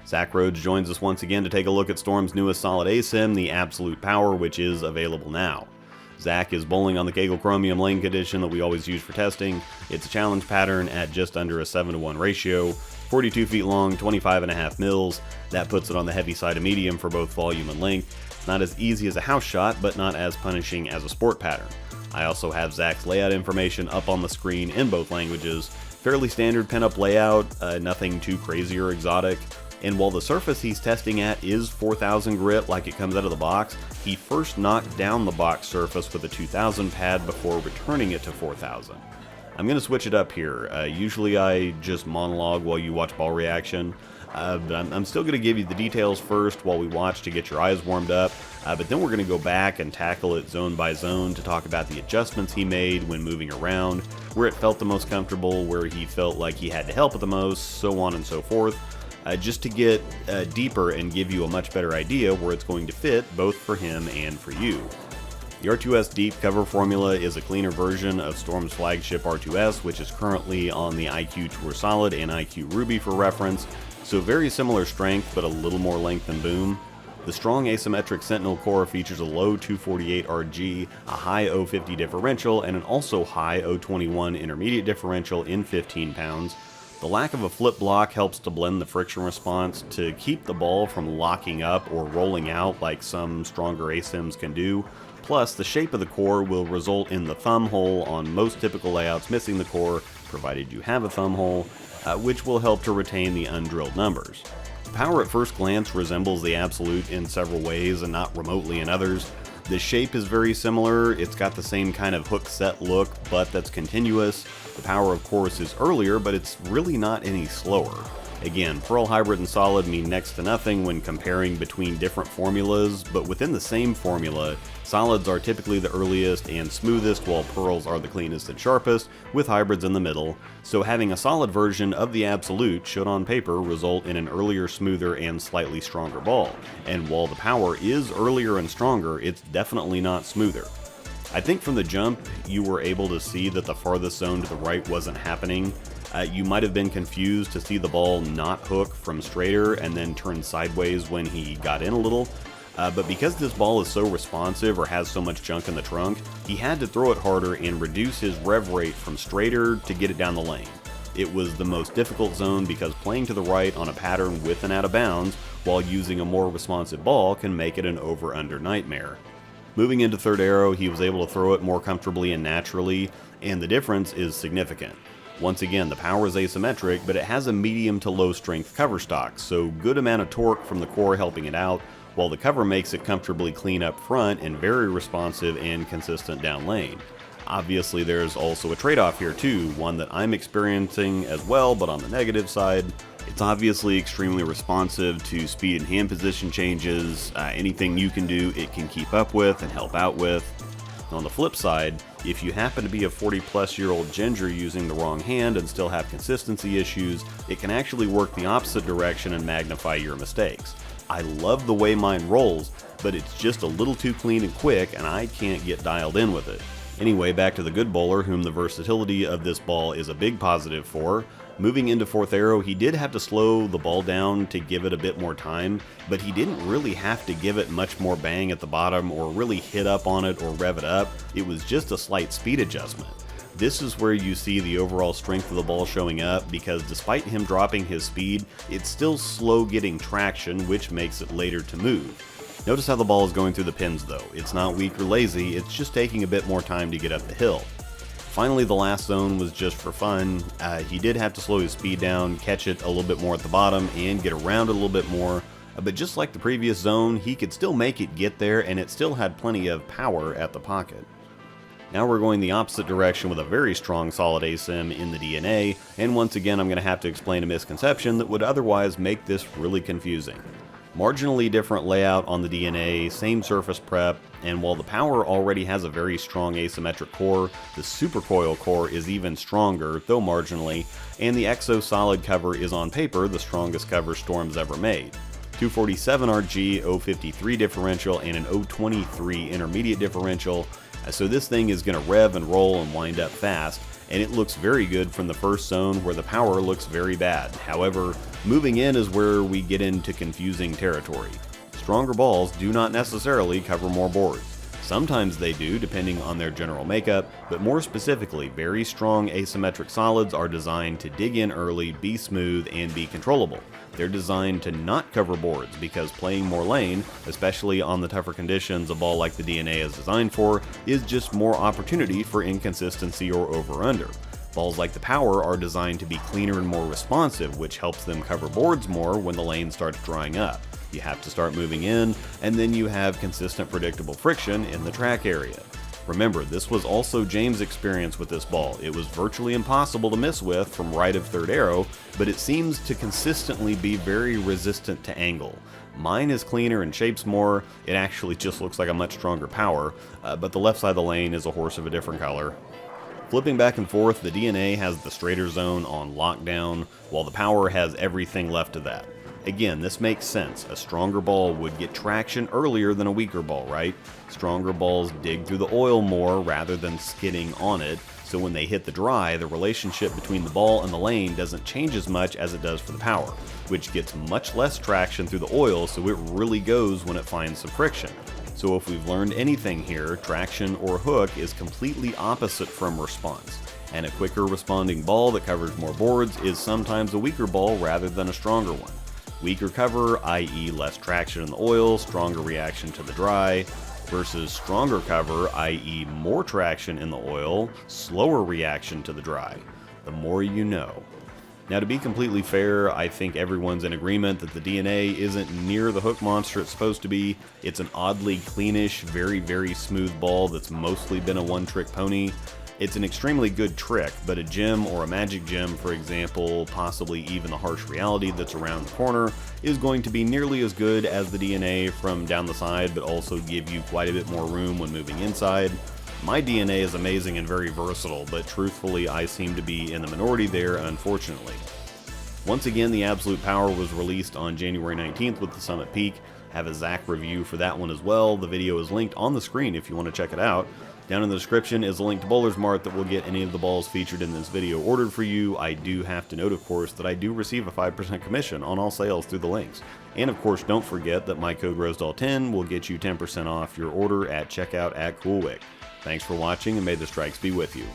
Zach Rhoades joins us once again to take a look at Storm's newest solid ASIM, the Absolute Power, which is available now. Zach is bowling on the Kegel Chromium lane condition that we always use for testing. It's a challenge pattern at just under a 7-to-1 ratio, 42 feet long, 25.5 mils. That puts it on the heavy side of medium for both volume and length. Not as easy as a house shot, but not as punishing as a sport pattern. I also have Zach's layout information up on the screen in both languages. Fairly standard pinup layout, nothing too crazy or exotic. And while the surface he's testing at is 4000 grit like it comes out of the box, he first knocked down the box surface with a 2000 pad before returning it to 4000. I'm going to switch it up here. Usually I just monologue while you watch ball reaction, but I'm still going to give you the details first while we watch to get your eyes warmed up, but then we're going to go back and tackle it zone by zone to talk about the adjustments he made when moving around, where it felt the most comfortable, where he felt like he had to help it the most, so on and so forth. Just to get deeper and give you a much better idea where it's going to fit both for him and for you. The R2S Deep cover formula is a cleaner version of Storm's flagship R2S, which is currently on the IQ Tour Solid and IQ Ruby for reference, so very similar strength but a little more length and boom. The strong asymmetric Sentinel core features a low 248 RG, a high 050 differential, and an also high 021 intermediate differential in 15 pounds. The lack of a flip block helps to blend the friction response to keep the ball from locking up or rolling out like some stronger ASIMs can do. Plus, the shape of the core will result in the thumb hole on most typical layouts missing the core, provided you have a thumb hole, which will help to retain the undrilled numbers. The power at first glance resembles the Absolute in several ways and not remotely in others. The shape is very similar, it's got the same kind of hook set look, but that's continuous. The power, of course, is earlier, but it's really not any slower. Again, Pearl Hybrid and Solid mean next to nothing when comparing between different formulas, but within the same formula, Solids are typically the earliest and smoothest, while Pearls are the cleanest and sharpest, with Hybrids in the middle, so having a solid version of the Absolute should on paper result in an earlier, smoother, and slightly stronger ball. And while the power is earlier and stronger, it's definitely not smoother. I think from the jump, you were able to see that the farthest zone to the right wasn't happening. You might have been confused to see the ball not hook from straighter and then turn sideways when he got in a little. But because this ball is so responsive or has so much junk in the trunk, he had to throw it harder and reduce his rev rate from straighter to get it down the lane. It was the most difficult zone because playing to the right on a pattern with and out of bounds while using a more responsive ball can make it an over-under nightmare. Moving into third arrow, he was able to throw it more comfortably and naturally, and the difference is significant. Once again, the power is asymmetric, but it has a medium to low strength cover stock, so good amount of torque from the core helping it out, while the cover makes it comfortably clean up front and very responsive and consistent down lane. Obviously there's also a trade-off here too, one that I'm experiencing as well, but on the negative side. It's obviously extremely responsive to speed and hand position changes. Anything you can do, it can keep up with and help out with. On the flip side, if you happen to be a 40-plus-year-old ginger using the wrong hand and still have consistency issues, it can actually work the opposite direction and magnify your mistakes. I love the way mine rolls, but it's just a little too clean and quick, and I can't get dialed in with it. Anyway, back to the good bowler, whom the versatility of this ball is a big positive for. Moving into fourth arrow, he did have to slow the ball down to give it a bit more time, but he didn't really have to give it much more bang at the bottom or really hit up on it or rev it up. It was just a slight speed adjustment. This is where you see the overall strength of the ball showing up, because despite him dropping his speed, it's still slow getting traction, which makes it later to move. Notice how the ball is going through the pins though. It's not weak or lazy, it's just taking a bit more time to get up the hill. Finally, the last zone was just for fun. He did have to slow his speed down, catch it a little bit more at the bottom, and get around it a little bit more. But just like the previous zone, he could still make it get there, and it still had plenty of power at the pocket. Now we're going the opposite direction with a very strong solid ASIM in the DNA, and once again I'm going to have to explain a misconception that would otherwise make this really confusing. Marginally different layout on the DNA, same surface prep, and while the power already has a very strong asymmetric core, the supercoil core is even stronger, though marginally, and the Exo solid cover is on paper the strongest cover Storm's ever made. 247 RG, 053 differential, and an 023 intermediate differential, so this thing is going to rev and roll and wind up fast, and it looks very good from the first zone where the power looks very bad. However, moving in is where we get into confusing territory. Stronger balls do not necessarily cover more boards. Sometimes they do, depending on their general makeup, but more specifically, very strong asymmetric solids are designed to dig in early, be smooth, and be controllable. They're designed to not cover boards because playing more lane, especially on the tougher conditions a ball like the DNA is designed for, is just more opportunity for inconsistency or over-under. Balls like the Power are designed to be cleaner and more responsive, which helps them cover boards more when the lane starts drying up. You have to start moving in, and then you have consistent predictable friction in the track area. Remember, this was also James' experience with this ball. It was virtually impossible to miss with from right of third arrow, but it seems to consistently be very resistant to angle. Mine is cleaner and shapes more. It actually just looks like a much stronger Power, but the left side of the lane is a horse of a different color. Flipping back and forth, the DNA has the straighter zone on lockdown, while the Power has everything left of that. Again, this makes sense. A stronger ball would get traction earlier than a weaker ball, right? Stronger balls dig through the oil more rather than skidding on it, so when they hit the dry, the relationship between the ball and the lane doesn't change as much as it does for the Power, which gets much less traction through the oil, so it really goes when it finds some friction. So if we've learned anything here, traction or hook is completely opposite from response. And a quicker responding ball that covers more boards is sometimes a weaker ball rather than a stronger one. Weaker cover, i.e. less traction in the oil, stronger reaction to the dry, versus stronger cover, i.e. more traction in the oil, slower reaction to the dry. The more you know. Now, to be completely fair, I think everyone's in agreement that the DNA isn't near the hook monster it's supposed to be. It's an oddly cleanish, very smooth ball that's mostly been a one-trick pony. It's an extremely good trick, but a gem or a magic gem, for example, possibly even the harsh reality that's around the corner, is going to be nearly as good as the DNA from down the side, but also give you quite a bit more room when moving inside. My DNA is amazing and very versatile, but truthfully I seem to be in the minority there, unfortunately. Once again, the Absolute Power was released on January 19th with the Summit Peak. Have a Zach review for that one as well. The video is linked on the screen if you want to check it out. Down in the description is a link to Bowler's Mart that will get any of the balls featured in this video ordered for you. I do have to note, of course, that I do receive a 5% commission on all sales through the links. And of course, don't forget that my code ROSEDAL10 will get you 10% off your order at checkout at CoolWick. Thanks for watching, and may the strikes be with you.